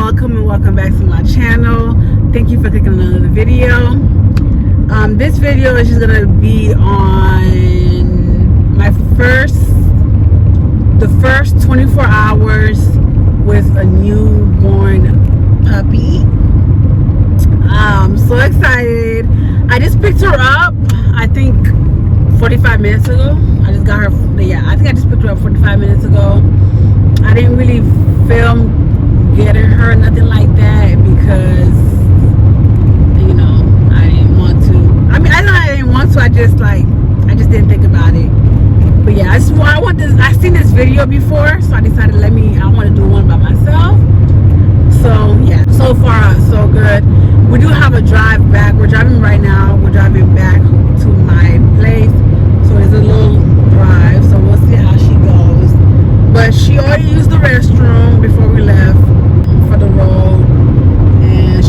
welcome and welcome back to my channel. Thank you for clicking on another video. This video is just gonna be on my the first 24 hours with a newborn puppy. I'm so excited. I just picked her up, I think 45 minutes ago. I just got her, I think I just picked her up 45 minutes ago. I didn't really film getting her, nothing like that, because you know, I didn't want to. I mean, I know I didn't want to, I just didn't think about it. But yeah, I seen this video before, so I decided I want to do one by myself. So yeah, so far so good. We do have a drive back. We're driving right now. We're driving back to my place, so it's a little drive, so we'll see how she goes. But she already used the restroom before we left for the road, and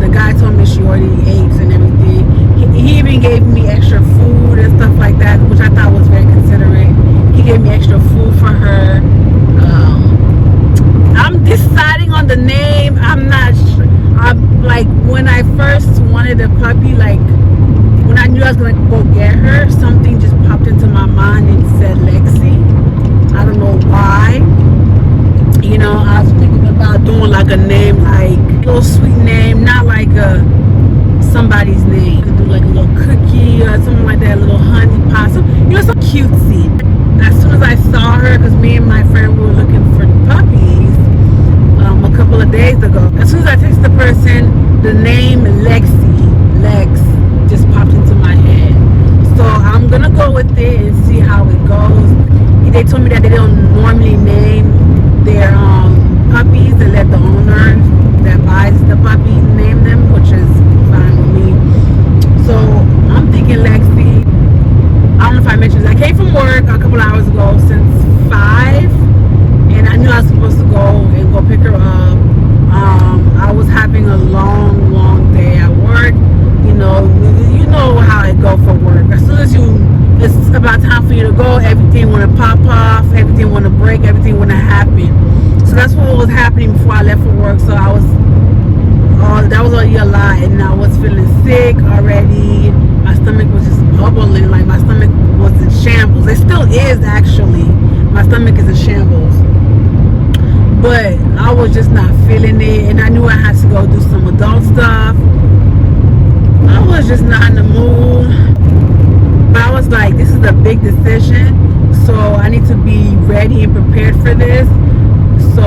the guy told me she already ate and everything. He even gave me extra food and stuff like that, which I thought was very considerate. He gave me extra food for her. I'm deciding on the name. I'm not sure. I'm like, when I first wanted a puppy, like when I knew I was gonna go get her, something just popped into my mind and said Lexi. I don't know why. You know, I was thinking about doing like a name, like a little sweet name, not like somebody's name. Could do like a little cookie or something like that, a little honey possum. You know, so cutesy. As soon as I saw her, because me and my friend were looking for puppies a couple of days ago. As soon as I texted the person, the name Lex just popped into my head. So I'm gonna go with it and see how it goes. They told me that they don't normally name their puppies. They let the owner that buys the puppy name them, which is fine with me. So I'm thinking Lexi. I don't know if I mentioned this. I came from work a couple hours ago since 5, and I knew I was supposed to go pick her up. I was having a long day at work. You know how it go for work. As soon as it's about time for you to go, everything want to pop off, everything want to break, everything want to happen. So that's what was happening before I left for work. So that was already a lot, and I was feeling sick already. My stomach was just bubbling, like my stomach was in shambles. It still is, actually. My stomach is in shambles. But I was just not feeling it, and I knew I had to go do some adult stuff. I was just not in the mood. But I was like, this is a big decision, so I need to be ready and prepared for this. So,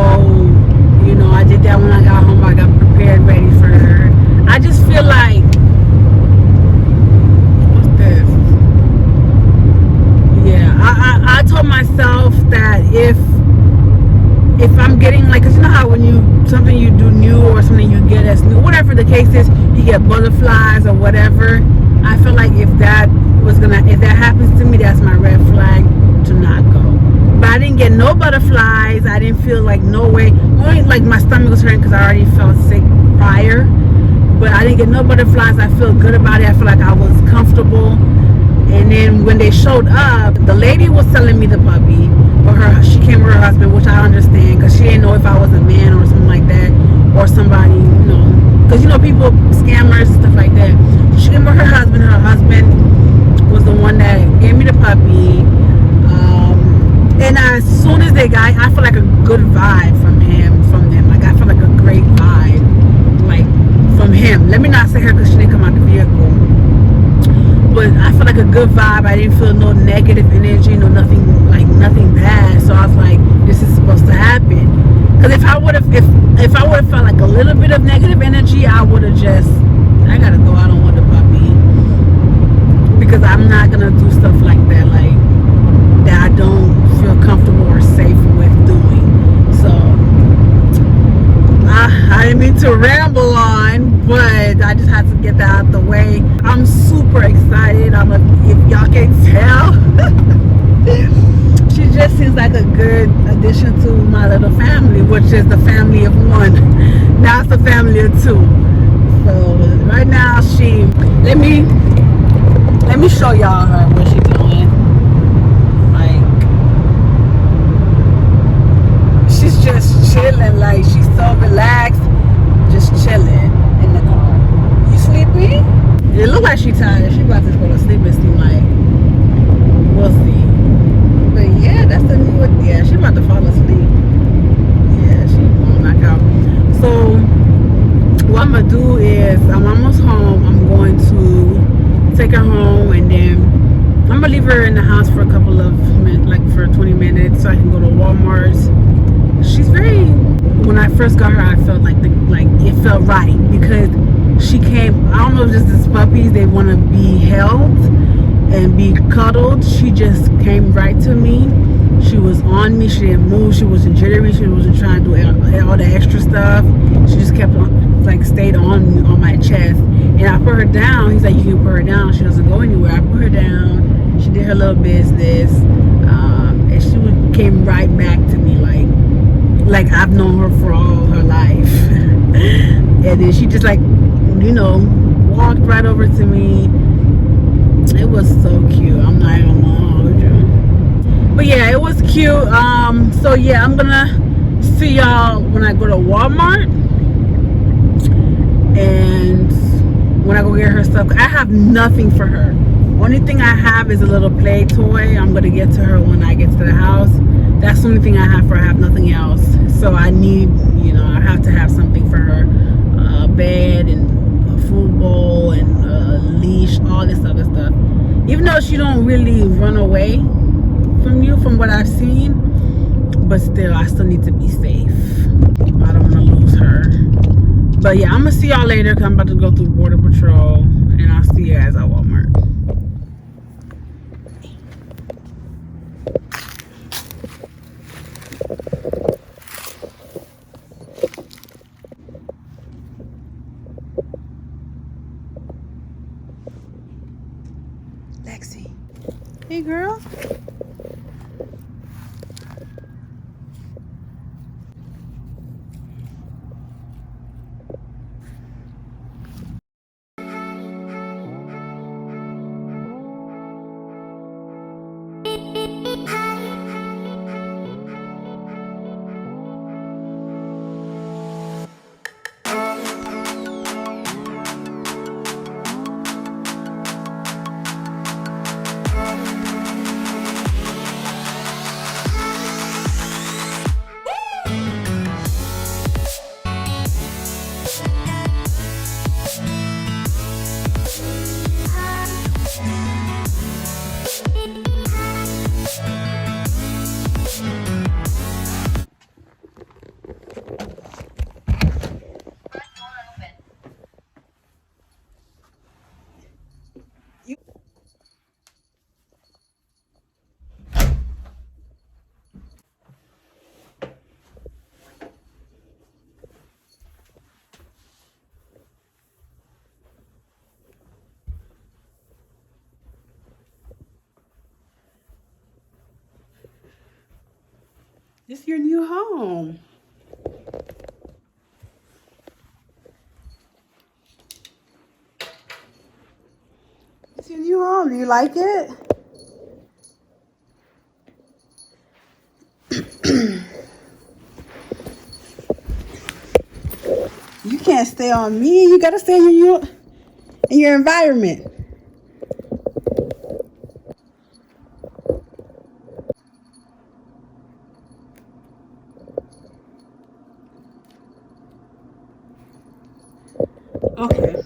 you know, I did that when I got home. I got prepared, ready for her. I just feel like, what's this? Yeah, I told myself that if I'm getting, like, cause you know how when something you do new or something you get as new, whatever the case is, you get butterflies or whatever. I feel like if that happens to me, that's my red flag to not go. But I didn't get no butterflies. I didn't feel like no way. Only like my stomach was hurting because I already felt sick prior. But I didn't get no butterflies. I feel good about it. I feel like I was comfortable. And then when they showed up, the lady was selling me the puppy, but she came with her husband, which I understand, because she didn't know if I was a man or something like that, or somebody, you know, because you know people, scammers and stuff like that. She came with her husband. Her husband was the one that gave me the puppy. And as soon as they got, I feel like a good vibe from them. Like I feel like a great vibe, like from him. Let me not say her because she didn't come out the vehicle. But I feel like a good vibe. I didn't feel no negative energy, no nothing bad. So I was like, this is supposed to happen. Because if I would have felt like a little bit of negative energy, I would have I gotta go. I don't want the puppy, because I'm not gonna do stuff like that, like that I don't feel comfortable or safe with doing. So I didn't mean to ramble on, but I just had to get that out the way. I'm super excited. If y'all can tell, she just seems like a good addition to my little family, which is the family of one. Now it's the family of 2. So right now let me show y'all her what she's doing. Like, she's just chilling. Like, she's so relaxed, just chilling in the car. You sleepy? It look like she tired. She about to go to sleep. It seem like. We'll see. But yeah, that's the new. Yeah, she about to fall asleep. Yeah, she gonna knock out. So what I'm gonna do is I'm almost home. I'm going to take her home, and then I'm gonna leave her in the house for a couple of minutes, like for 20 minutes, so I can go to Walmart. She's very. When I first got her, I felt like it felt right because she came. I don't know if this puppies, they want to be held and be cuddled. She just came right to me. She was on me. She didn't move. She wasn't jittery. She wasn't trying to do all the extra stuff. She just kept on, like, stayed on me, on my chest. And I put her down. He's like, you can put her down. She doesn't go anywhere. I put her down. She did her little business, and she came right back to me like I've known her for all her life. And then she just, like, walked right over to me. It was so cute. I'm not even gonna hold you. But yeah, it was cute. So yeah, I'm gonna see y'all when I go to Walmart and when I go get her stuff. I have nothing for her. Only thing I have is a little play toy. I'm gonna get to her when I get to the house. That's the only thing I have for her. I have nothing else. So I need, I have to have something for her. A bed and a food bowl and a leash, all this other stuff. Even though she don't really run away from you, from what I've seen, but still, I still need to be safe. I don't want to lose her. But yeah, I'm gonna see y'all later because I'm about to go through Border Patrol, and I'll see you guys at Walmart. Lexi. Hey, girl. This is your new home. It's your new home. Do you like it? You can't stay on me. You gotta stay in your environment. Okay.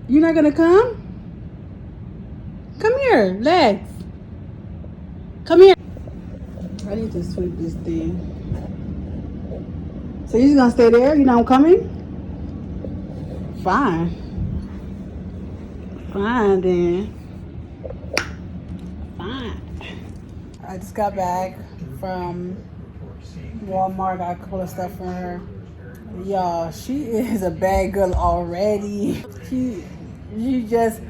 You're not gonna come? Come here, Lex. Come here. I need to sweep this thing. So you're just gonna stay there? You're not coming? Fine. Fine then. Fine. I just got back from Walmart. Got a couple of stuff from her. Y'all, she is a bad girl already. She just,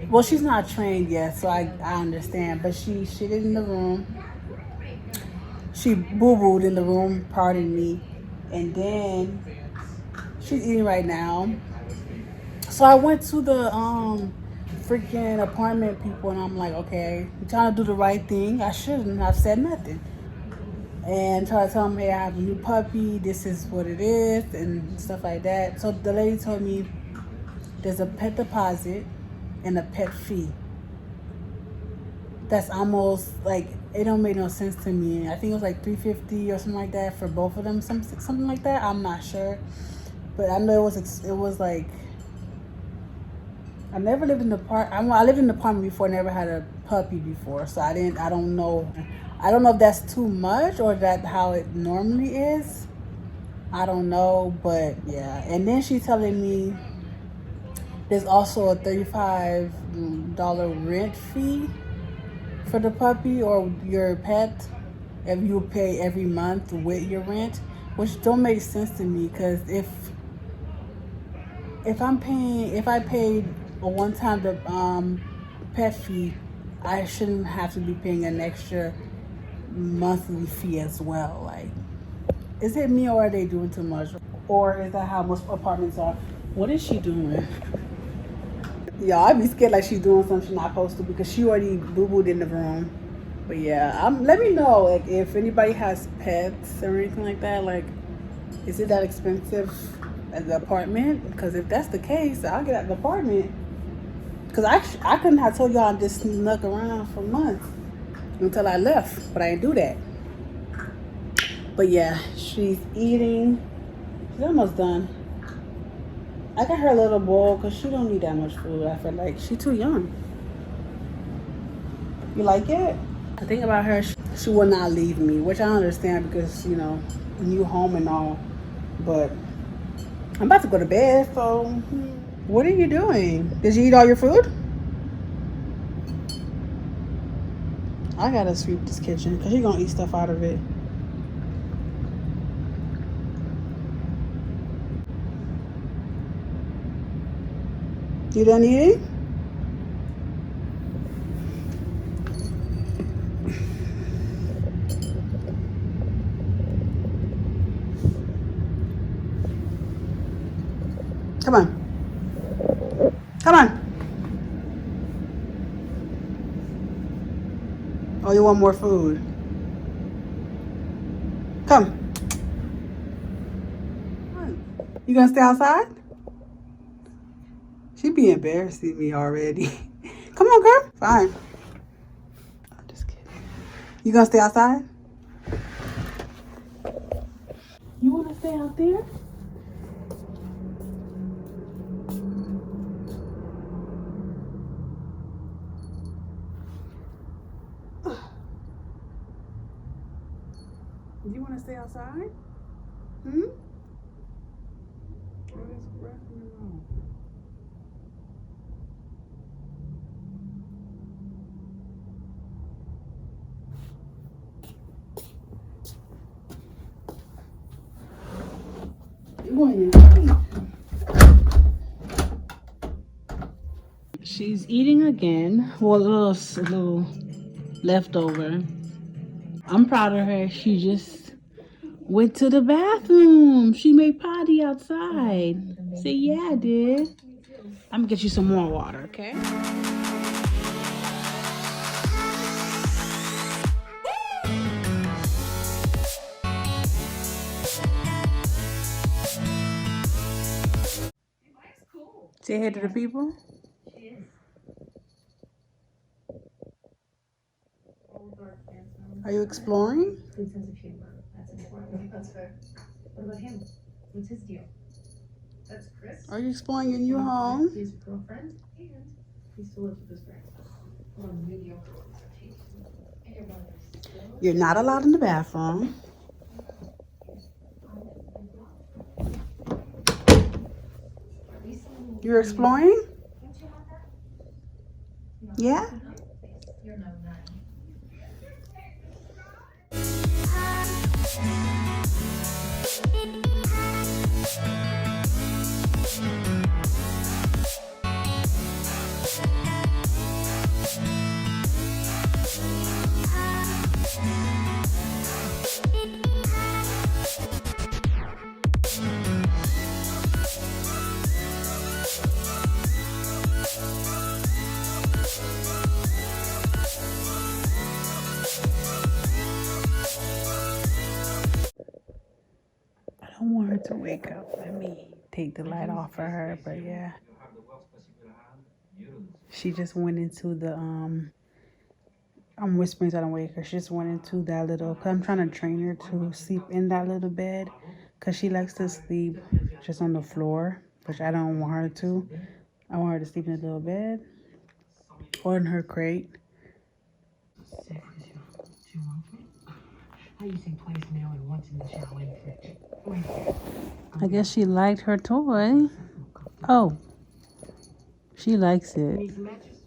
well, she's not trained yet, so I understand. But she shitted in the room. She boo-booed in the room, pardon me. And then she's eating right now. So I went to the freaking apartment people, and I'm like, okay, I'm trying to do the right thing. I shouldn't have said nothing. And try to tell them, hey, I have a new puppy. This is what it is, and stuff like that. So the lady told me there's a pet deposit and a pet fee. That's almost like, it don't make no sense to me. I think it was like $350 or something like that for both of them, something like that. I'm not sure, but I know it was like, I never lived in the I lived in an apartment before, never had a puppy before, so I don't know if that's too much or that how it normally is. I don't know, but yeah. And then she's telling me there's also a $35 rent fee for the puppy or your pet if you pay every month with your rent, which don't make sense to me, because if I paid a one time the pet fee, I shouldn't have to be paying an extra monthly fee as well. Like, is it me or are they doing too much? Or is that how most apartments are? What is she doing? Yeah, I'd be scared like she's doing something she's not supposed to, because she already boo-booed in the room. But yeah, let me know like if anybody has pets or anything like that. Like, is it that expensive at the apartment? Because if that's the case, I'll get out the apartment. Because I couldn't have told y'all I just snuck around for months until I left, but I didn't do that. But yeah, she's eating. She's almost done. I got her a little bowl because she don't need that much food. I feel like she's too young. You like it? The thing about her, she will not leave me, which I understand because, you know, new home and all. But I'm about to go to bed, so what are you doing? Did you eat all your food? I gotta sweep this kitchen because you're gonna eat stuff out of it. You done eating? Come on. Come on. Oh, you want more food? Come. You gonna stay outside? She be embarrassing me already. Come on, girl. Fine. I'm just kidding. You gonna stay outside? You wanna stay out there? You wanna stay outside? Hmm? What is wrong? She's eating again. Well, a little leftover. I'm proud of her. She just went to the bathroom. She made potty outside. Say, yeah, I did. I'm gonna get you some more water, okay? Say hey to the people. Are you exploring? Good sense of humor. That's important. That's fair. What about him? What's his deal? That's Chris. Are you exploring your new home? His girlfriend, and he still lives with his parents. One of the mediocre ones, I think. And your brother's still. You're not allowed in the bathroom. You're exploring? Yeah? You're no nine. I don't want her to wake up. Let me take the light off for her, but yeah. She just went into the, I'm whispering so I don't wake her. She just went into that little, cause I'm trying to train her to sleep in that little bed. Cause she likes to sleep just on the floor, which I don't want her to. I want her to sleep in a little bed or in her crate. I use him twice now and once in the shower in the fridge. I guess she liked her toy. Oh, she likes it. Need some matches?